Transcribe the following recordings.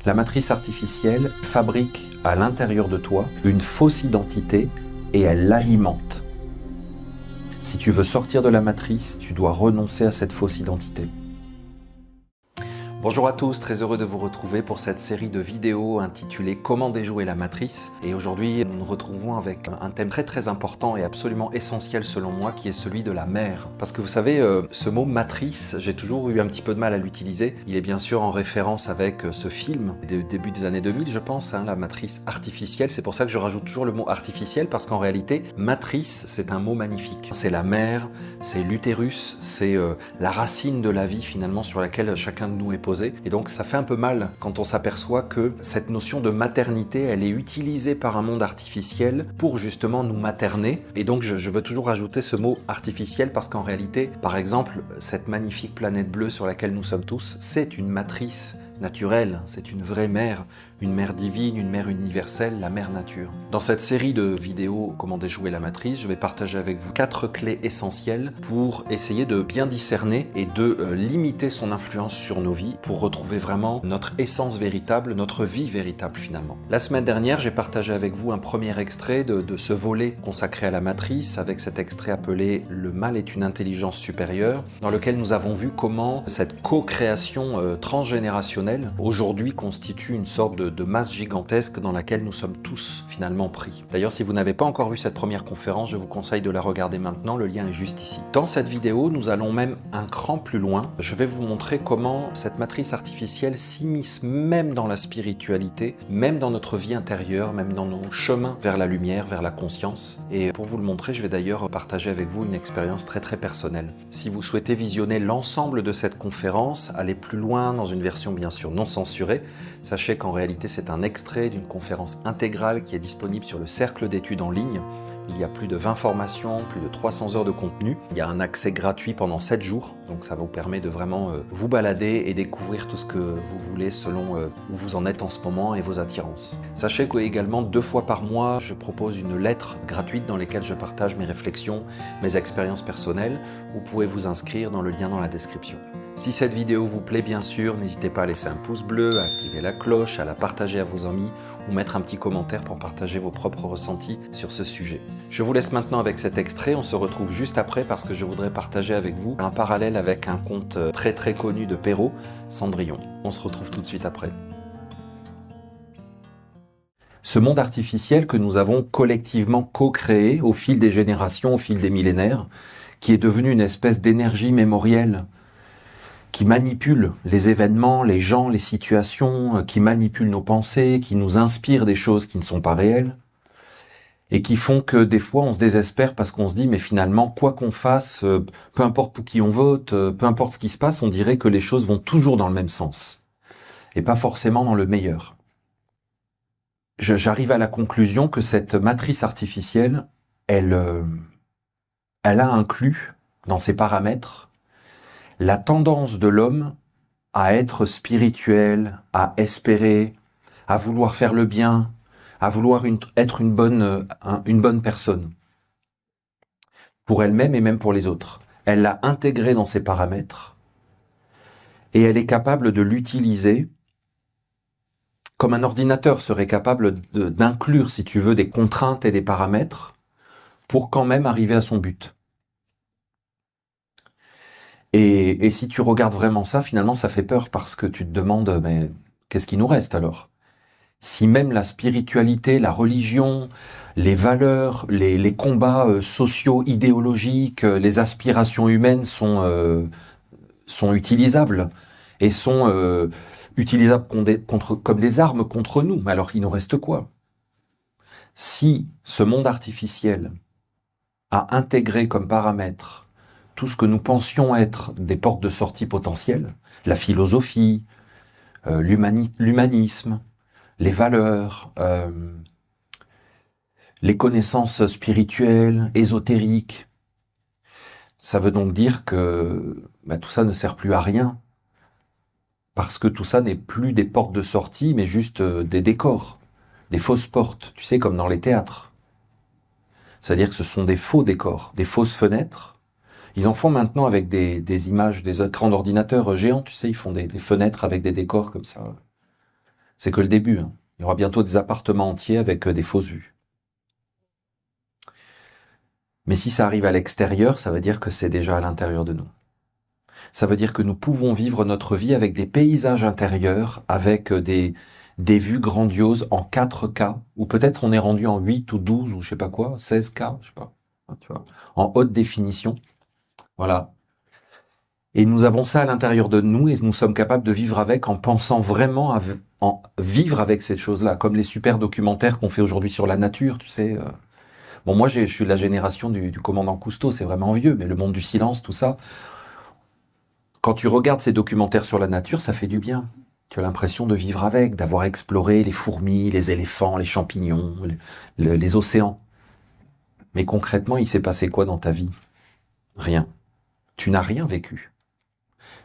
La matrice artificielle fabrique à l'intérieur de toi une fausse identité et elle l'alimente. Si tu veux sortir de la matrice, tu dois renoncer à cette fausse identité. Bonjour à tous, très heureux de vous retrouver pour cette série de vidéos intitulée « Comment déjouer la matrice ?» Et aujourd'hui, nous nous retrouvons avec un thème très important et absolument essentiel selon moi, qui est celui de la mère. Parce que vous savez, ce mot « matrice », j'ai toujours eu un petit peu de mal à l'utiliser. Il est bien sûr en référence avec ce film du début des années 2000, je pense, la matrice artificielle. C'est pour ça que je rajoute toujours le mot « artificiel », parce qu'en réalité, matrice, c'est un mot magnifique. C'est la mère, c'est l'utérus, c'est la racine de la vie finalement sur laquelle chacun de nous est posé. Et donc ça fait un peu mal quand on s'aperçoit que cette notion de maternité, elle est utilisée par un monde artificiel pour justement nous materner. Et donc je veux toujours ajouter ce mot artificiel parce qu'en réalité, par exemple, cette magnifique planète bleue sur laquelle nous sommes tous, c'est une matrice naturelle, c'est une vraie mère divine, une mère universelle, la mère nature. Dans cette série de vidéos « Comment déjouer la matrice », je vais partager avec vous 4 clés essentielles pour essayer de bien discerner et de limiter son influence sur nos vies pour retrouver vraiment notre essence véritable, notre vie véritable finalement. La semaine dernière, j'ai partagé avec vous un premier extrait de ce volet consacré à la matrice, avec cet extrait appelé « Le mal est une intelligence supérieure », dans lequel nous avons vu comment cette co-création transgénérationnelle aujourd'hui constitue une sorte de masse gigantesque dans laquelle nous sommes tous finalement pris. D'ailleurs, si vous n'avez pas encore vu cette première conférence, je vous conseille de la regarder maintenant, le lien est juste ici. Dans cette vidéo, nous allons même un cran plus loin. Je vais vous montrer comment cette matrice artificielle s'immisce même dans la spiritualité, même dans notre vie intérieure, même dans nos chemins vers la lumière, vers la conscience. Et pour vous le montrer, je vais d'ailleurs partager avec vous une expérience très personnelle. Si vous souhaitez visionner l'ensemble de cette conférence, aller plus loin dans une version bien sûr non censurée, sachez qu'en réalité c'est un extrait d'une conférence intégrale qui est disponible sur le cercle d'études en ligne. Il y a plus de 20 formations, plus de 300 heures de contenu. Il y a un accès gratuit pendant 7 jours, donc ça vous permet de vraiment vous balader et découvrir tout ce que vous voulez selon où vous en êtes en ce moment et vos attirances. Sachez qu'également 2 fois par mois, je propose une lettre gratuite dans laquelle je partage mes réflexions, mes expériences personnelles. Vous pouvez vous inscrire dans le lien dans la description. Si cette vidéo vous plaît, bien sûr, n'hésitez pas à laisser un pouce bleu, à activer la cloche, à la partager à vos amis ou mettre un petit commentaire pour partager vos propres ressentis sur ce sujet. Je vous laisse maintenant avec cet extrait, on se retrouve juste après parce que je voudrais partager avec vous un parallèle avec un conte très connu de Perrault, Cendrillon. On se retrouve tout de suite après. Ce monde artificiel que nous avons collectivement co-créé au fil des générations, au fil des millénaires, qui est devenu une espèce d'énergie mémorielle, qui manipule les événements, les gens, les situations, qui manipule nos pensées, qui nous inspire des choses qui ne sont pas réelles, et qui font que des fois on se désespère parce qu'on se dit mais finalement quoi qu'on fasse, peu importe pour qui on vote, peu importe ce qui se passe, on dirait que les choses vont toujours dans le même sens, et pas forcément dans le meilleur. J'arrive à la conclusion que cette matrice artificielle, elle a inclus dans ses paramètres la tendance de l'homme à être spirituel, à espérer, à vouloir faire le bien, à vouloir être une bonne personne. Pour elle-même et même pour les autres. Elle l'a intégré dans ses paramètres et elle est capable de l'utiliser comme un ordinateur serait capable d'inclure, si tu veux, des contraintes et des paramètres pour quand même arriver à son but. Et si tu regardes vraiment ça, finalement, ça fait peur parce que tu te demandes, mais qu'est-ce qui nous reste alors? Si même la spiritualité, la religion, les valeurs, les combats sociaux, idéologiques, les aspirations humaines sont utilisables et sont utilisables comme des armes contre nous, alors il nous reste quoi? Si ce monde artificiel a intégré comme paramètre tout ce que nous pensions être des portes de sortie potentielles, la philosophie, l'humanisme, les valeurs, les connaissances spirituelles, ésotériques. Ça veut donc dire que tout ça ne sert plus à rien, parce que tout ça n'est plus des portes de sortie, mais juste des décors, des fausses portes, tu sais, comme dans les théâtres. C'est-à-dire que ce sont des faux décors, des fausses fenêtres. Ils en font maintenant avec des images, des écrans d'ordinateur géants, tu sais, ils font des fenêtres avec des décors comme ça. C'est que le début. Hein. Il y aura bientôt des appartements entiers avec des fausses vues. Mais si ça arrive à l'extérieur, ça veut dire que c'est déjà à l'intérieur de nous. Ça veut dire que nous pouvons vivre notre vie avec des paysages intérieurs, avec des vues grandioses en 4K, ou peut-être on est rendu en 8 ou 12 ou je sais pas quoi, 16K, je sais pas, tu vois, en haute définition. Voilà. Et nous avons ça à l'intérieur de nous et nous sommes capables de vivre avec en pensant vraiment en vivre avec ces choses-là, comme les super documentaires qu'on fait aujourd'hui sur la nature, tu sais. Bon, moi, je suis de la génération du commandant Cousteau, c'est vraiment vieux, mais le monde du silence, tout ça. Quand tu regardes ces documentaires sur la nature, ça fait du bien. Tu as l'impression de vivre avec, d'avoir exploré les fourmis, les éléphants, les champignons, les océans. Mais concrètement, il s'est passé quoi dans ta vie? Rien. Tu n'as rien vécu.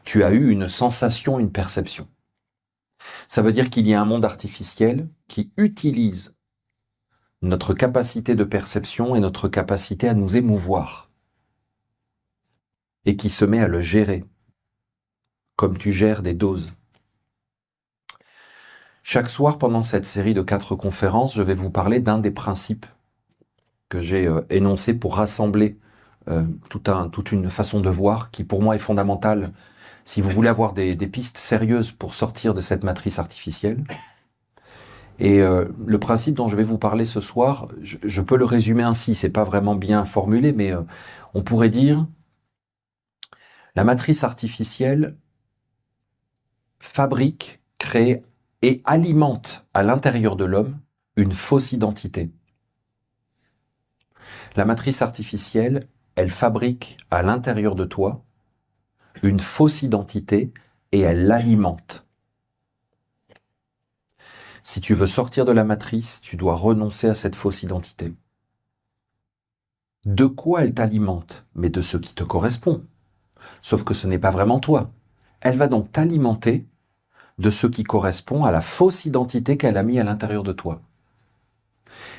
Tu as eu une sensation, une perception. Ça veut dire qu'il y a un monde artificiel qui utilise notre capacité de perception et notre capacité à nous émouvoir et qui se met à le gérer comme tu gères des doses. Chaque soir, pendant cette série de 4 conférences, je vais vous parler d'un des principes que j'ai énoncé pour rassembler toute une façon de voir qui pour moi est fondamentale si vous voulez avoir des pistes sérieuses pour sortir de cette matrice artificielle. Et le principe dont je vais vous parler ce soir, je peux le résumer ainsi, c'est pas vraiment bien formulé, mais on pourrait dire la matrice artificielle fabrique, crée et alimente à l'intérieur de l'homme une fausse identité. La matrice artificielle, elle fabrique à l'intérieur de toi une fausse identité et elle l'alimente. Si tu veux sortir de la matrice, tu dois renoncer à cette fausse identité. De quoi elle t'alimente? Mais de ce qui te correspond. Sauf que ce n'est pas vraiment toi. Elle va donc t'alimenter de ce qui correspond à la fausse identité qu'elle a mis à l'intérieur de toi.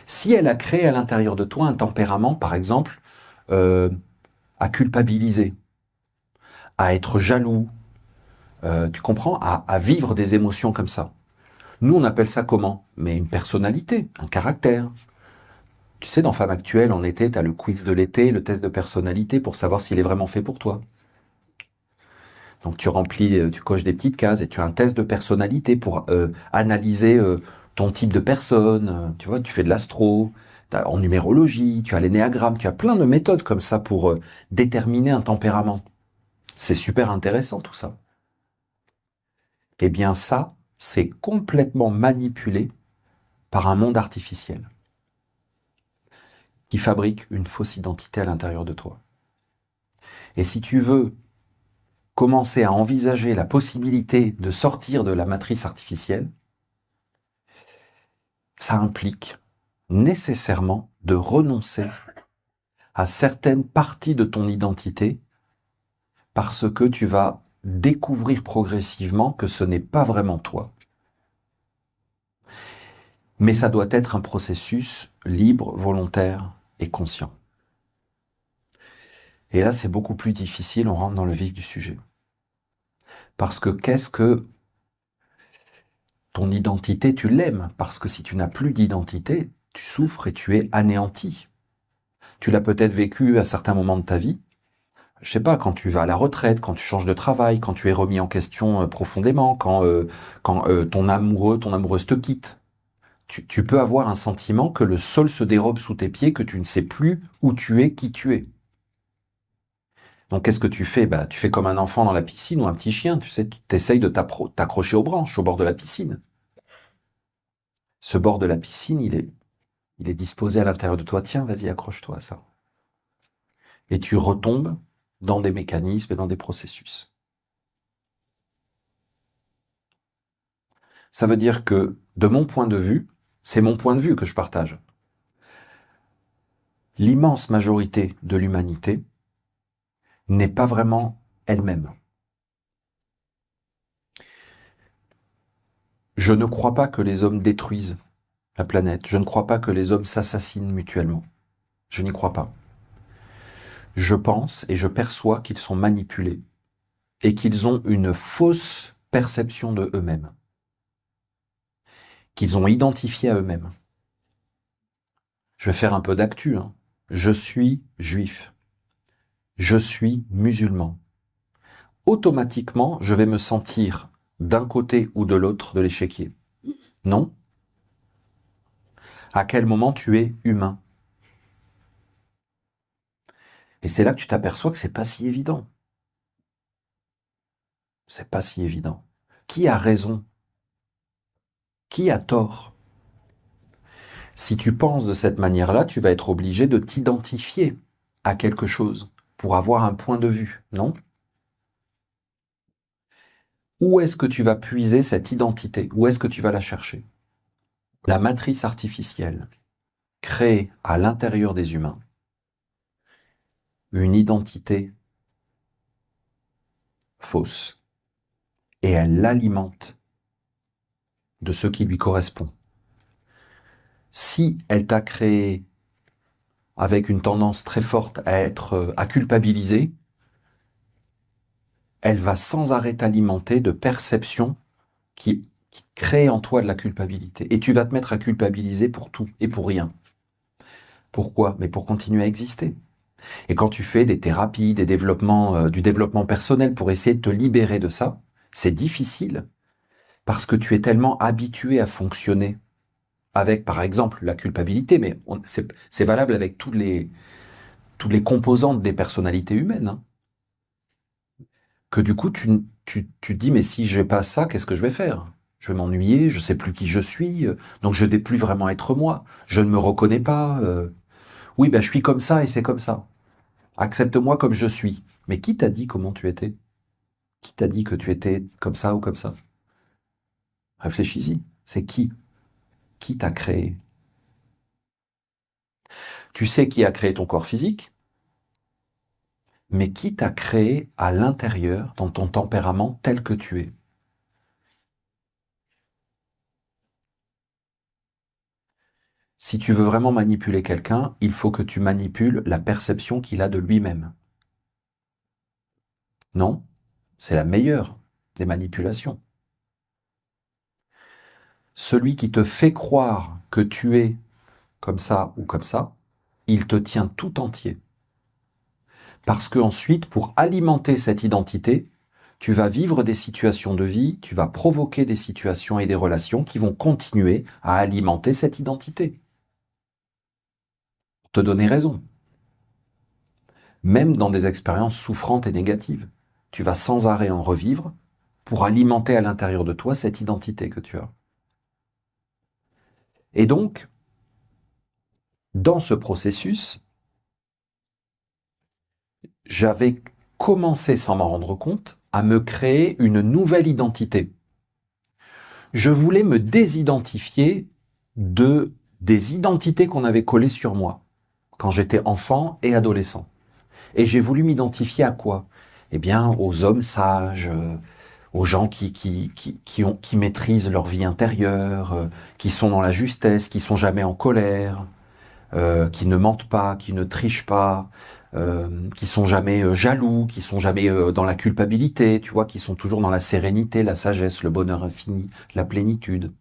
Si elle a créé à l'intérieur de toi un tempérament, par exemple, à culpabiliser, à être jaloux, tu comprends, à vivre des émotions comme ça. Nous, on appelle ça comment? Mais une personnalité, un caractère. Tu sais, dans Femme Actuelle, en été, tu as le quiz de l'été, le test de personnalité pour savoir s'il est vraiment fait pour toi. Donc tu remplis, tu coches des petites cases et tu as un test de personnalité pour analyser ton type de personne. Tu vois, tu fais de l'astro, en numérologie, tu as l'énéagramme, tu as plein de méthodes comme ça pour déterminer un tempérament. C'est super intéressant tout ça. Eh bien ça, c'est complètement manipulé par un monde artificiel qui fabrique une fausse identité à l'intérieur de toi. Et si tu veux commencer à envisager la possibilité de sortir de la matrice artificielle, ça implique nécessairement de renoncer à certaines parties de ton identité parce que tu vas découvrir progressivement que ce n'est pas vraiment toi. Mais ça doit être un processus libre, volontaire et conscient. Et là, c'est beaucoup plus difficile, on rentre dans le vif du sujet. Parce que qu'est-ce que ton identité, tu l'aimes? Parce que si tu n'as plus d'identité, tu souffres et tu es anéanti. Tu l'as peut-être vécu à certains moments de ta vie. Je sais pas, quand tu vas à la retraite, quand tu changes de travail, quand tu es remis en question profondément, quand ton amoureux, ton amoureuse te quitte. Tu peux avoir un sentiment que le sol se dérobe sous tes pieds, que tu ne sais plus où tu es, qui tu es. Donc qu'est-ce que tu fais? Bah, tu fais comme un enfant dans la piscine ou un petit chien, tu sais, tu essayes de t'accrocher aux branches, au bord de la piscine. Ce bord de la piscine, il est disposé à l'intérieur de toi. Tiens, vas-y, accroche-toi à ça. Et tu retombes dans des mécanismes et dans des processus. Ça veut dire que, de mon point de vue, c'est mon point de vue que je partage. L'immense majorité de l'humanité n'est pas vraiment elle-même. Je ne crois pas que les hommes détruisent la planète. Je ne crois pas que les hommes s'assassinent mutuellement. Je n'y crois pas. Je pense et je perçois qu'ils sont manipulés et qu'ils ont une fausse perception de eux-mêmes. qu'ils ont identifié à eux-mêmes. Je vais faire un peu d'actu. Je suis juif. Je suis musulman. Automatiquement, je vais me sentir d'un côté ou de l'autre de l'échiquier. Non? À quel moment tu es humain? Et c'est là que tu t'aperçois que c'est pas si évident. C'est pas si évident. Qui a raison? Qui a tort? Si tu penses de cette manière-là, tu vas être obligé de t'identifier à quelque chose pour avoir un point de vue, non? Où est-ce que tu vas puiser cette identité? Où est-ce que tu vas la chercher? La matrice artificielle crée à l'intérieur des humains une identité fausse et elle l'alimente de ce qui lui correspond. Si elle t'a créé avec une tendance très forte à culpabiliser, elle va sans arrêt t'alimenter de perceptions qui créent en toi de la culpabilité. Et tu vas te mettre à culpabiliser pour tout et pour rien. Pourquoi? Mais pour continuer à exister. Et quand tu fais des thérapies, des développements, du développement personnel pour essayer de te libérer de ça, c'est difficile parce que tu es tellement habitué à fonctionner avec, par exemple, la culpabilité, mais c'est valable avec toutes les composantes des personnalités humaines, que du coup, tu te dis, mais si j'ai pas ça, qu'est-ce que je vais faire? Je vais m'ennuyer, je sais plus qui je suis, donc je ne vais plus vraiment être moi, je ne me reconnais pas. Oui, ben je suis comme ça et c'est comme ça. Accepte-moi comme je suis. Mais qui t'a dit comment tu étais? Qui t'a dit que tu étais comme ça ou comme ça? Réfléchis-y. C'est qui? Qui t'a créé? Tu sais qui a créé ton corps physique, mais qui t'a créé à l'intérieur, dans ton tempérament tel que tu es? Si tu veux vraiment manipuler quelqu'un, il faut que tu manipules la perception qu'il a de lui-même. Non? C'est la meilleure des manipulations. Celui qui te fait croire que tu es comme ça ou comme ça, il te tient tout entier. Parce que ensuite, pour alimenter cette identité, tu vas vivre des situations de vie, tu vas provoquer des situations et des relations qui vont continuer à alimenter cette identité. Pour te donner raison. Même dans des expériences souffrantes et négatives, tu vas sans arrêt en revivre pour alimenter à l'intérieur de toi cette identité que tu as. Et donc, dans ce processus, j'avais commencé, sans m'en rendre compte, à me créer une nouvelle identité. Je voulais me désidentifier des identités qu'on avait collées sur moi quand j'étais enfant et adolescent. Et j'ai voulu m'identifier à quoi? Eh bien, aux hommes sages, aux gens qui maîtrisent leur vie intérieure, qui sont dans la justesse, qui sont jamais en colère, qui ne mentent pas, qui ne trichent pas, qui sont jamais jaloux, qui sont jamais dans la culpabilité, tu vois, qui sont toujours dans la sérénité, la sagesse, le bonheur infini, la plénitude.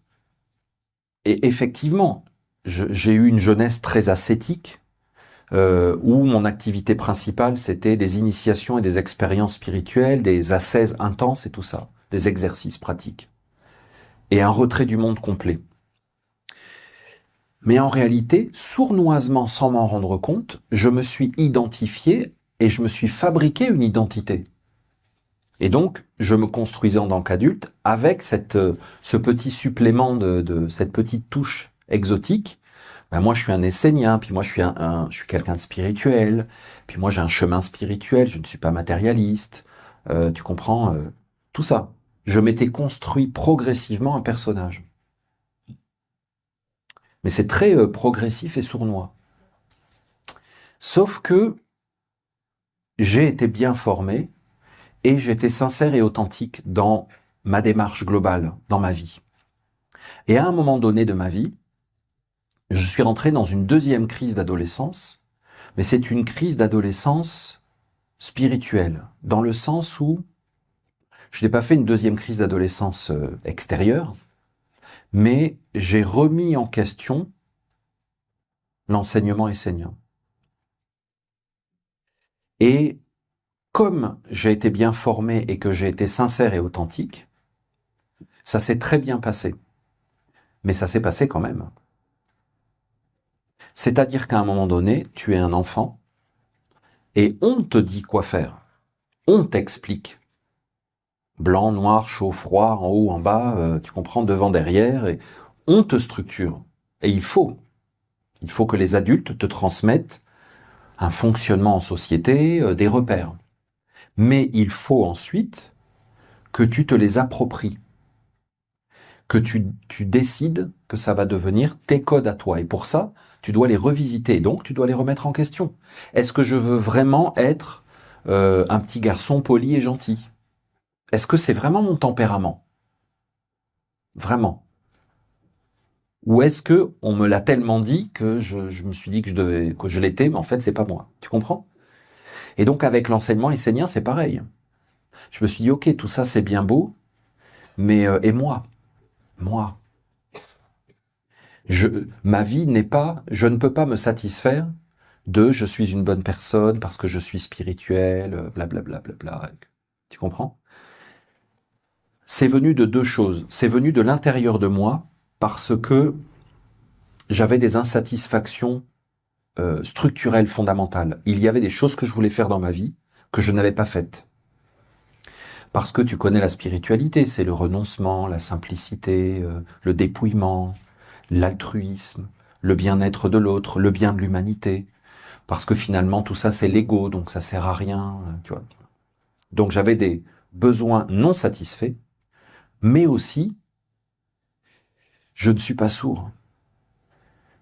Et effectivement, j'ai eu une jeunesse très ascétique, où mon activité principale, c'était des initiations et des expériences spirituelles, des ascèses intenses et tout ça, des exercices pratiques. Et un retrait du monde complet. Mais en réalité, sournoisement, sans m'en rendre compte, je me suis identifié et je me suis fabriqué une identité. Et donc, je me construisais en tant qu'adulte avec ce petit supplément de cette petite touche exotique. Ben moi, je suis un essénien, puis moi, je suis quelqu'un de spirituel, puis moi, j'ai un chemin spirituel, je ne suis pas matérialiste. Tu comprends tout ça. Je m'étais construit progressivement un personnage. Mais c'est très progressif et sournois. Sauf que j'ai été bien formé et j'étais sincère et authentique dans ma démarche globale, dans ma vie. Et à un moment donné de ma vie, je suis rentré dans une deuxième crise d'adolescence, mais c'est une crise d'adolescence spirituelle, dans le sens où je n'ai pas fait une deuxième crise d'adolescence extérieure, mais j'ai remis en question l'enseignement essénien. Et comme j'ai été bien formé et que j'ai été sincère et authentique, ça s'est très bien passé. Mais ça s'est passé quand même. C'est-à-dire qu'à un moment donné, tu es un enfant et on te dit quoi faire. On t'explique. Blanc, noir, chaud, froid, en haut, en bas, tu comprends, devant, derrière, et on te structure. Et il faut que les adultes te transmettent un fonctionnement en société, des repères. Mais il faut ensuite que tu te les appropries, que tu décides que ça va devenir tes codes à toi. Et pour ça, tu dois les revisiter, donc tu dois les remettre en question. Est-ce que je veux vraiment être un petit garçon poli et gentil? Est-ce que c'est vraiment mon tempérament? Vraiment? Ou est-ce que on me l'a tellement dit que je me suis dit que je l'étais, mais en fait c'est pas moi. Tu comprends? Et donc avec l'enseignement essénien, c'est pareil. Je me suis dit ok, tout ça c'est bien beau, mais et moi? Moi? Ma vie n'est pas, je ne peux pas me satisfaire de je suis une bonne personne parce que je suis spirituel, blablabla, bla. Tu comprends? C'est venu de deux choses. C'est venu de l'intérieur de moi parce que j'avais des insatisfactions structurelles fondamentales. Il y avait des choses que je voulais faire dans ma vie que je n'avais pas faites. Parce que tu connais la spiritualité, c'est le renoncement, la simplicité, le dépouillement, l'altruisme, le bien-être de l'autre, le bien de l'humanité. Parce que finalement, tout ça, c'est l'ego, donc ça sert à rien, tu vois. Donc j'avais des besoins non satisfaits, mais aussi, je ne suis pas sourd.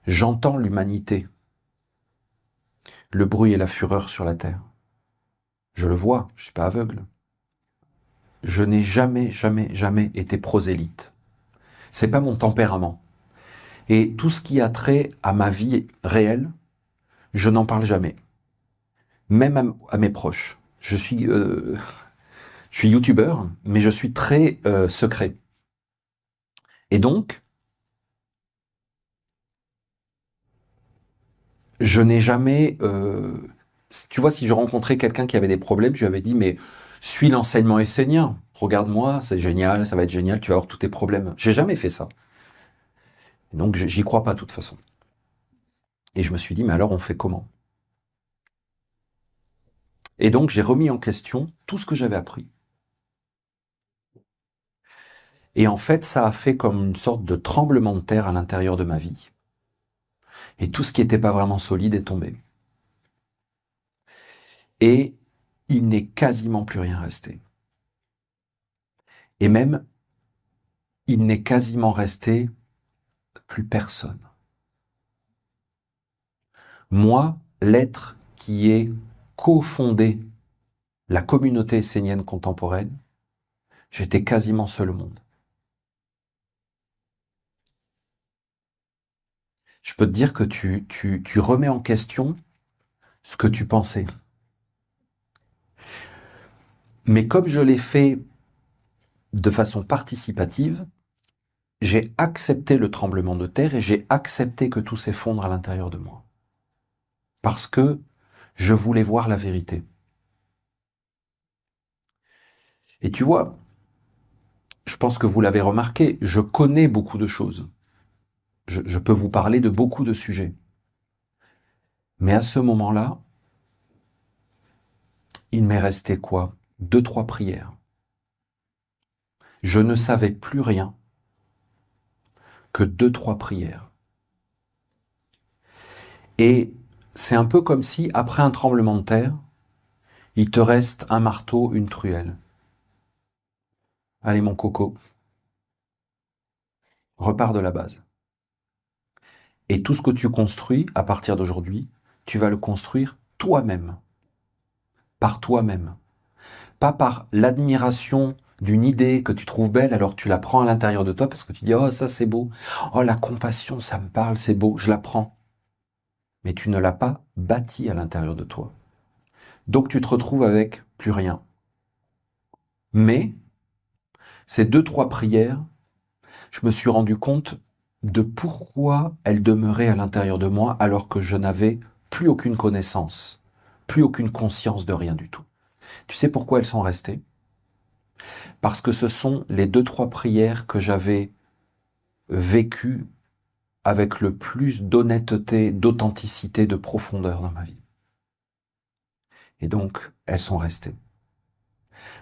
J'entends l'humanité, le bruit et la fureur sur la terre. Je le vois, je suis pas aveugle. Je n'ai jamais été prosélyte. C'est pas mon tempérament. Et tout ce qui a trait à ma vie réelle, je n'en parle jamais. Même à mes proches. Je suis youtubeur, mais je suis très secret. Et donc, je n'ai jamais... tu vois, si je rencontrais quelqu'un qui avait des problèmes, je lui avais dit, mais suis l'enseignement essénien. Regarde-moi, c'est génial, ça va être génial, tu vas avoir tous tes problèmes. J'ai jamais fait ça. Donc, j'y crois pas de toute façon. Et je me suis dit, mais alors on fait comment? Et donc, j'ai remis en question tout ce que j'avais appris. Et en fait, ça a fait comme une sorte de tremblement de terre à l'intérieur de ma vie. Et tout ce qui n'était pas vraiment solide est tombé. Et il n'est quasiment plus rien resté. Et même, il n'est quasiment resté plus personne. Moi, l'être qui ai cofondé la communauté essénienne contemporaine, j'étais quasiment seul au monde. Je peux te dire que tu remets en question ce que tu pensais. Mais comme je l'ai fait de façon participative, j'ai accepté le tremblement de terre et j'ai accepté que tout s'effondre à l'intérieur de moi. Parce que je voulais voir la vérité. Et tu vois, je pense que vous l'avez remarqué, je connais beaucoup de choses. Je peux vous parler de beaucoup de sujets. Mais à ce moment-là, il m'est resté quoi? 2-3 prières. Je ne savais plus rien que 2-3 prières. Et c'est un peu comme si, après un tremblement de terre, il te reste un marteau, une truelle. Allez mon coco, repars de la base. Et tout ce que tu construis à partir d'aujourd'hui, tu vas le construire toi-même. Par toi-même. Pas par l'admiration d'une idée que tu trouves belle, alors tu la prends à l'intérieur de toi parce que tu dis « Oh, ça c'est beau. Oh, la compassion, ça me parle, c'est beau, je la prends. » Mais tu ne l'as pas bâtie à l'intérieur de toi. Donc tu te retrouves avec plus rien. Mais ces 2-3 prières, je me suis rendu compte de pourquoi elles demeuraient à l'intérieur de moi alors que je n'avais plus aucune connaissance, plus aucune conscience de rien du tout. Tu sais pourquoi elles sont restées? Parce que ce sont les 2-3 prières que j'avais vécues avec le plus d'honnêteté, d'authenticité, de profondeur dans ma vie. Et donc, elles sont restées.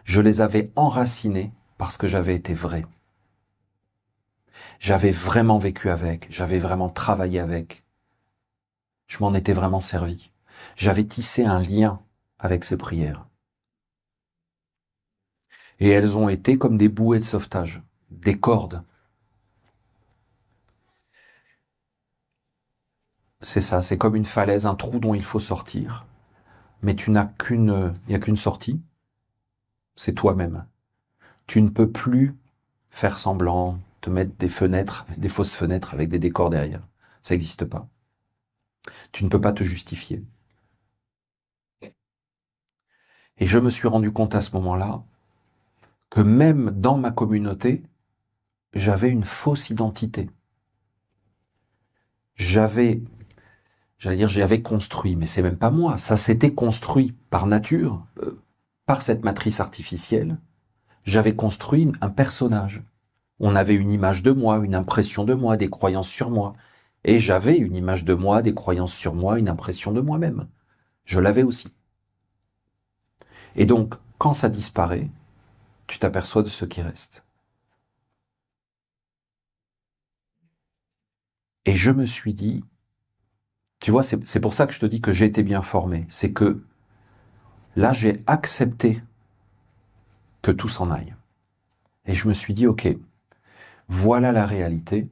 Je les avais enracinées parce que j'avais été vrai. J'avais vraiment vécu avec, j'avais vraiment travaillé avec. Je m'en étais vraiment servi. J'avais tissé un lien avec ces prières. Et elles ont été comme des bouées de sauvetage, des cordes. C'est ça, c'est comme une falaise, un trou dont il faut sortir. Mais il n'y a qu'une sortie, c'est toi-même. Tu ne peux plus faire semblant, te mettre des fenêtres, des fausses fenêtres avec des décors derrière. Ça n'existe pas. Tu ne peux pas te justifier. Et je me suis rendu compte à ce moment-là que même dans ma communauté, j'avais une fausse identité. J'avais construit, mais c'est même pas moi, ça s'était construit par nature, par cette matrice artificielle. J'avais construit un personnage. On avait une image de moi, une impression de moi, des croyances sur moi. Et j'avais une image de moi, des croyances sur moi, une impression de moi-même. Je l'avais aussi. Et donc, quand ça disparaît, tu t'aperçois de ce qui reste. Et je me suis dit, tu vois, c'est pour ça que je te dis que j'ai été bien formé. C'est que là, j'ai accepté que tout s'en aille. Et je me suis dit, ok, voilà la réalité.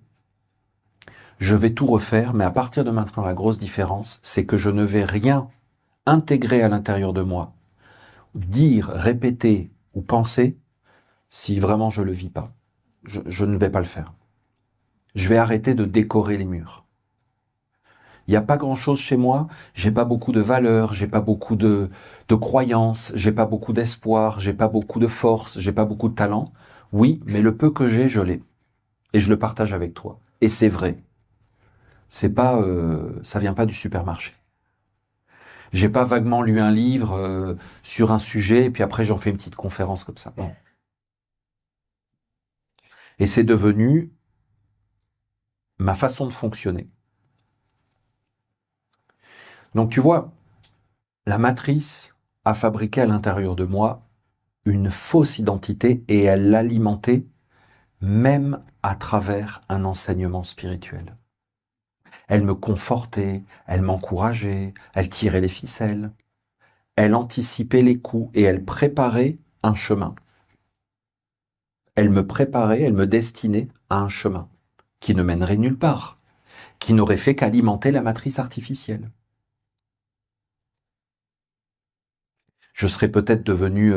Je vais tout refaire, mais à partir de maintenant, la grosse différence, c'est que je ne vais rien intégrer à l'intérieur de moi, dire, répéter ou penser si vraiment je le vis pas. Je ne vais pas le faire. Je vais arrêter de décorer les murs. Il n'y a pas grand-chose chez moi, j'ai pas beaucoup de valeurs, j'ai pas beaucoup de croyances, j'ai pas beaucoup d'espoir, j'ai pas beaucoup de force, j'ai pas beaucoup de talent. Oui, mais le peu que j'ai, je l'ai. Et je le partage avec toi. Et c'est vrai. C'est pas, ça vient pas du supermarché. J'ai pas vaguement lu un livre sur un sujet et puis après j'en fais une petite conférence comme ça. Non. Et c'est devenu ma façon de fonctionner. Donc tu vois, la matrice a fabriqué à l'intérieur de moi une fausse identité et elle l'alimentait même à travers un enseignement spirituel. Elle me confortait, elle m'encourageait, elle tirait les ficelles, elle anticipait les coups et elle préparait un chemin. Elle me préparait, elle me destinait à un chemin qui ne mènerait nulle part, qui n'aurait fait qu'alimenter la matrice artificielle. Je serais peut-être devenu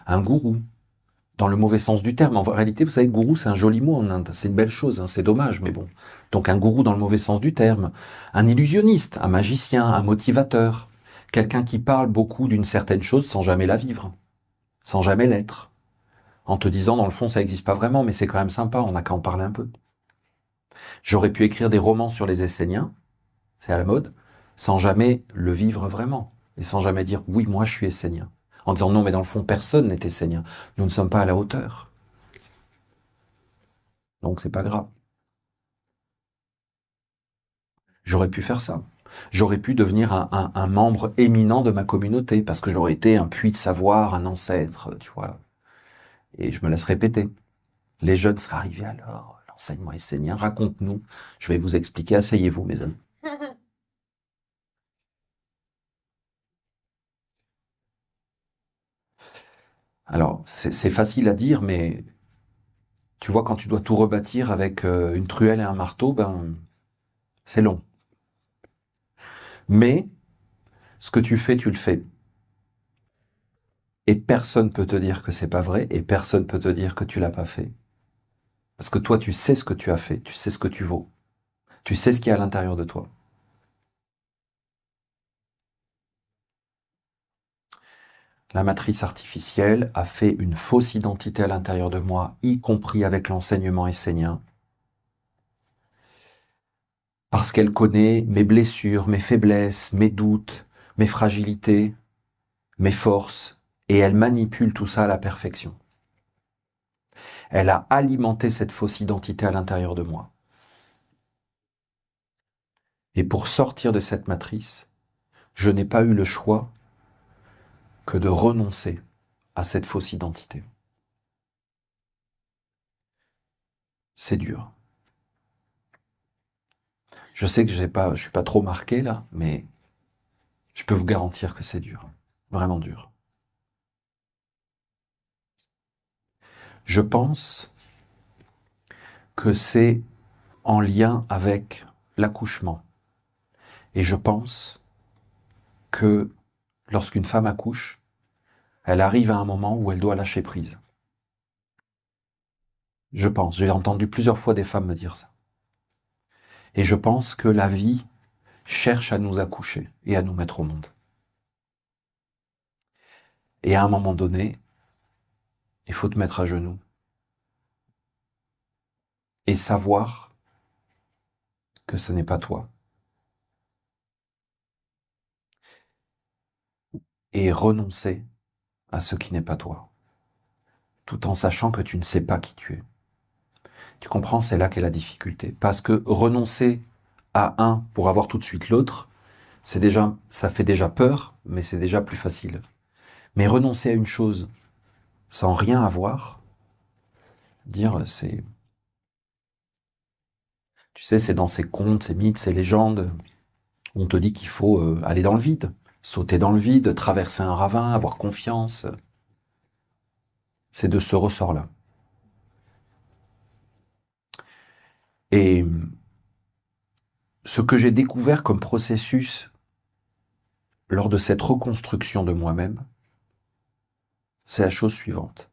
un gourou, dans le mauvais sens du terme. En réalité, vous savez, gourou, c'est un joli mot en Inde. C'est une belle chose, hein, c'est dommage, mais bon. Donc un gourou dans le mauvais sens du terme. Un illusionniste, un magicien, un motivateur. Quelqu'un qui parle beaucoup d'une certaine chose sans jamais la vivre, sans jamais l'être. En te disant, dans le fond, ça n'existe pas vraiment, mais c'est quand même sympa, on n'a qu'à en parler un peu. J'aurais pu écrire des romans sur les Esséniens, c'est à la mode, sans jamais le vivre vraiment. Et sans jamais dire, oui, moi je suis essénien. En disant, non, mais dans le fond, personne n'est essénien. Nous ne sommes pas à la hauteur. Donc c'est pas grave. J'aurais pu faire ça. J'aurais pu devenir un membre éminent de ma communauté, parce que j'aurais été un puits de savoir, un ancêtre, tu vois. Et je me laisse répéter. Les jeunes seraient arrivés alors, l'enseignement essénien, raconte-nous. Je vais vous expliquer, asseyez-vous, mes amis. Alors, c'est facile à dire, mais tu vois, quand tu dois tout rebâtir avec une truelle et un marteau, ben, c'est long. Mais, ce que tu fais, tu le fais. Et personne peut te dire que c'est pas vrai, et personne peut te dire que tu l'as pas fait. Parce que toi, tu sais ce que tu as fait, tu sais ce que tu vaux. Tu sais ce qu'il y a à l'intérieur de toi. La matrice artificielle a fait une fausse identité à l'intérieur de moi, y compris avec l'enseignement essénien. parce qu'elle connaît mes blessures, mes faiblesses, mes doutes, mes fragilités, mes forces, et elle manipule tout ça à la perfection. Elle a alimenté cette fausse identité à l'intérieur de moi. Et pour sortir de cette matrice, je n'ai pas eu le choix que de renoncer à cette fausse identité. C'est dur. Je sais que je suis pas trop marqué là, mais je peux vous garantir que c'est dur. Vraiment dur. Je pense que c'est en lien avec l'accouchement. Et je pense que lorsqu'une femme accouche, elle arrive à un moment où elle doit lâcher prise. Je pense, j'ai entendu plusieurs fois des femmes me dire ça. Et je pense que la vie cherche à nous accoucher et à nous mettre au monde. Et à un moment donné, il faut te mettre à genoux et savoir que ce n'est pas toi. Et renoncer à ce qui n'est pas toi, tout en sachant que tu ne sais pas qui tu es. Tu comprends, c'est là qu'est la difficulté. Parce que renoncer à un pour avoir tout de suite l'autre, ça fait déjà peur, mais c'est déjà plus facile. Mais renoncer à une chose sans rien avoir, tu sais, c'est dans ces contes, ces mythes, ces légendes, on te dit qu'il faut aller dans le vide, sauter dans le vide, traverser un ravin, avoir confiance. C'est de ce ressort-là. Et ce que j'ai découvert comme processus lors de cette reconstruction de moi-même, c'est la chose suivante.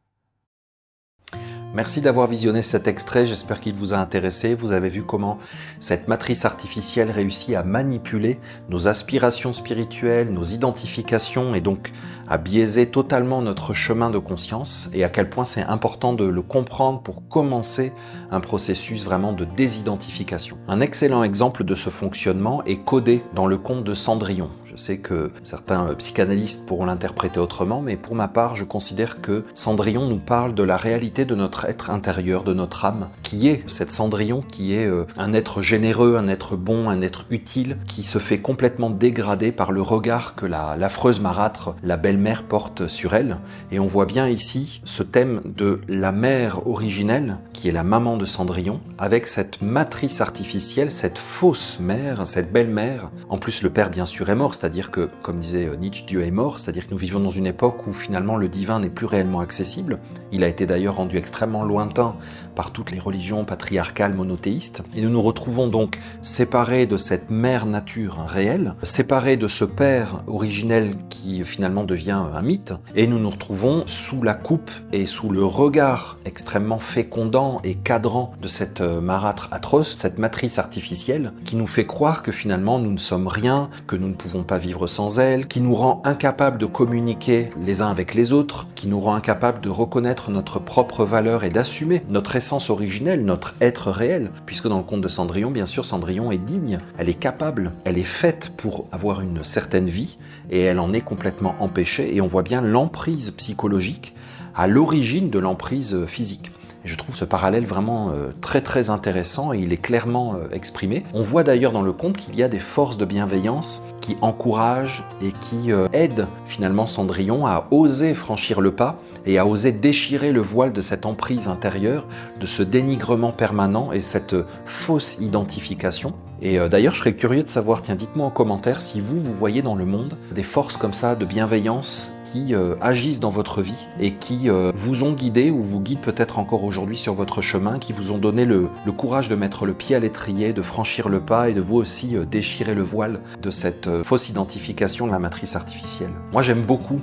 Merci d'avoir visionné cet extrait, j'espère qu'il vous a intéressé. Vous avez vu comment cette matrice artificielle réussit à manipuler nos aspirations spirituelles, nos identifications et donc à biaiser totalement notre chemin de conscience et à quel point c'est important de le comprendre pour commencer un processus vraiment de désidentification. Un excellent exemple de ce fonctionnement est codé dans le conte de Cendrillon. Je sais que certains psychanalystes pourront l'interpréter autrement, mais pour ma part, je considère que Cendrillon nous parle de la réalité de notre être intérieur, de notre âme, qui est cette Cendrillon, qui est un être généreux, un être bon, un être utile, qui se fait complètement dégrader par le regard que l'affreuse marâtre, la belle-mère, porte sur elle. Et on voit bien ici ce thème de la mère originelle, qui est la maman de Cendrillon, avec cette matrice artificielle, cette fausse mère, cette belle-mère. En plus, le père, bien sûr, est mort, c'est-à-dire que, comme disait Nietzsche, Dieu est mort, c'est-à-dire que nous vivons dans une époque où finalement le divin n'est plus réellement accessible. Il a été d'ailleurs rendu extrêmement lointain par toutes les religions patriarcales monothéistes. Et nous nous retrouvons donc séparés de cette mère nature réelle, séparés de ce père originel qui finalement devient un mythe, et nous nous retrouvons sous la coupe et sous le regard extrêmement fécondant et cadrant de cette marâtre atroce, cette matrice artificielle, qui nous fait croire que finalement nous ne sommes rien, que nous ne pouvons pas vivre sans elle, qui nous rend incapables de communiquer les uns avec les autres, qui nous rend incapables de reconnaître notre propre valeur et d'assumer notre essence originelle, notre être réel, puisque dans le conte de Cendrillon, bien sûr, Cendrillon est digne, elle est capable, elle est faite pour avoir une certaine vie, et elle en est complètement empêchée, et on voit bien l'emprise psychologique à l'origine de l'emprise physique. Et je trouve ce parallèle vraiment très très intéressant et il est clairement exprimé. On voit d'ailleurs dans le conte qu'il y a des forces de bienveillance qui encouragent et qui aident finalement Cendrillon à oser franchir le pas et à oser déchirer le voile de cette emprise intérieure, de ce dénigrement permanent et cette fausse identification. Et d'ailleurs, je serais curieux de savoir, tiens, dites-moi en commentaire si vous voyez dans le monde des forces comme ça de bienveillance qui agissent dans votre vie et qui vous ont guidé ou vous guident peut-être encore aujourd'hui sur votre chemin, qui vous ont donné le courage de mettre le pied à l'étrier, de franchir le pas et de vous aussi déchirer le voile de cette fausse identification de la matrice artificielle. Moi j'aime beaucoup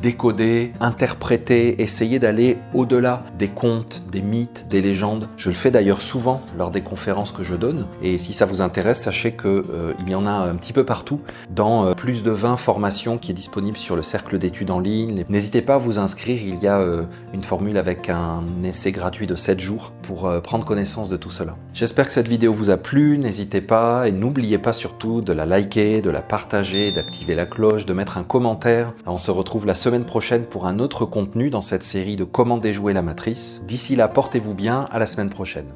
décoder, interpréter, essayer d'aller au-delà des contes, des mythes, des légendes. Je le fais d'ailleurs souvent lors des conférences que je donne et si ça vous intéresse, sachez qu'il y en a un petit peu partout dans plus de 20 formations qui est disponible sur le cercle d'études études en ligne. N'hésitez pas à vous inscrire, il y a une formule avec un essai gratuit de 7 jours pour prendre connaissance de tout cela. J'espère que cette vidéo vous a plu, n'hésitez pas et n'oubliez pas surtout de la liker, de la partager, d'activer la cloche, de mettre un commentaire. On se retrouve la semaine prochaine pour un autre contenu dans cette série de Comment déjouer la matrice. D'ici là, portez-vous bien, à la semaine prochaine.